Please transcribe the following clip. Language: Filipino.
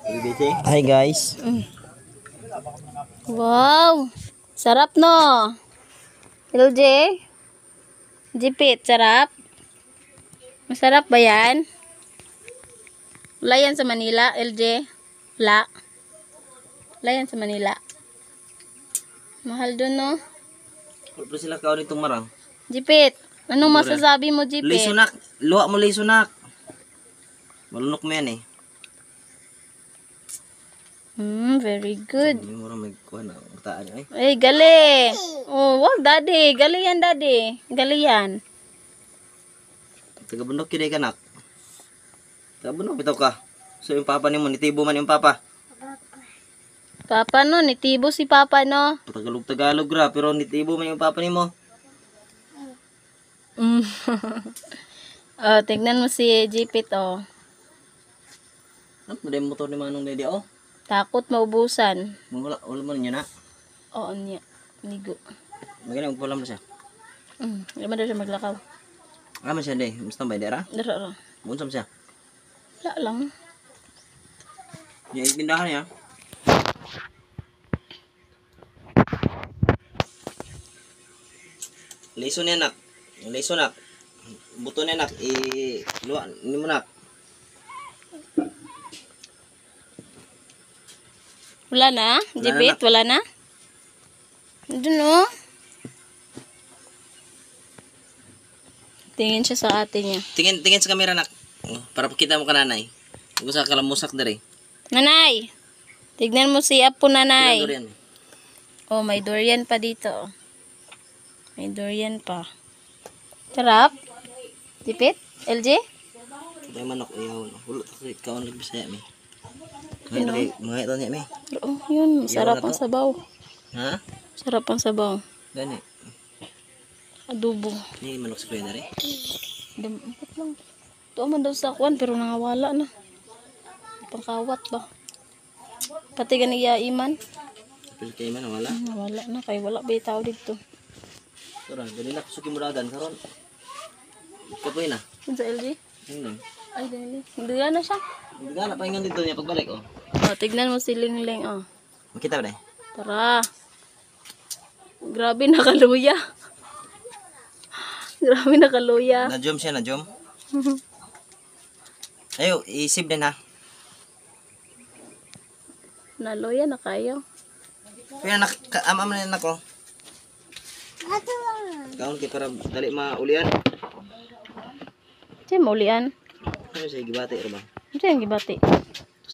Hi guys. Wow. Sarap no. LJ. Jipit, sarap. Masarap ba yan? Wala yan sa Manila, LJ. Wala. Wala yan sa Manila. Mahal dun no. Wala sila kao nitong marang. Jipit. Anong masasabi mo, Jipit? Lisunak. Luwa mo lisunak. Malunok mo yan eh. Very good. Hindi mo rin magkuha na. Mataan eh. Ay, gali. Oh, wag, daddy. Gali yan, daddy. Gali yan. Taga-bundok yun eh kanak. Taga-bundok bitaw ka. So yung papa ni mo, nitibo man yung papa. Papa no, nitibo si Papa no. Tagalog-Tagalog ra, pero nitibo man yung papa ni mo. Oh, tignan mo si Jipit oh. Ano mo yung motor ni Manong Dede oh? Takot maubusan. Wala mo niya na. Oo niya. Ligo. Magaling magpalam na siya. Lama daw siya maglakaw. Aman siya de, musta ba dera? Dara. Munsam siya. Wala lang. Yung tindahan niya. Leso niya nak. Leso nak. Buto niya nak. Luwa ni mo nak. Wala na? Jipit, wala na? Doon oh. Tingin siya sa ate niya. Tingin sa camera nak. Oh, para pakita mo ka nanay. Huwag sa kalamusak dari. Nanay! Tignan mo si Apo nanay. Durian. Oh, may durian pa dito. Oh. May durian pa. Sarap? Jipit? LJ? May manok ayaw. Hulo kasi kaon lang bisaya mi. Mga ito niya mi. Oh, yun. Sarap ang sabaw. Ha? Sarap ang sabaw. Gani. Adobo. Ni manok sa kuya dari. Dampot lang. Ito man daw sa kwan pero nangawala na. Pangkawat ba? Pati ganiya iman. Pero kay man wala. Wala na. Kaya wala ba yung tao dito. Tora, dali na kusuki mo dagan karon. Kapoy na. Yun sa LG? Hindi. Ay, dali. Hindi na siya. Hindi ka na pahingan dito niya pagbalik oh. Oh, tignan mo si Lingling oh. Makita ba dai? Tara. Grabe nakaluya. Grabe nakaluya. Na-jump siya, na-jump. Ayo, isip din ha. Naluya na kayo. Kaya amam na nako. Kaon kay para dali maulian. Siya maulian. Ano siya gibati ra ba? Siya yung gibati.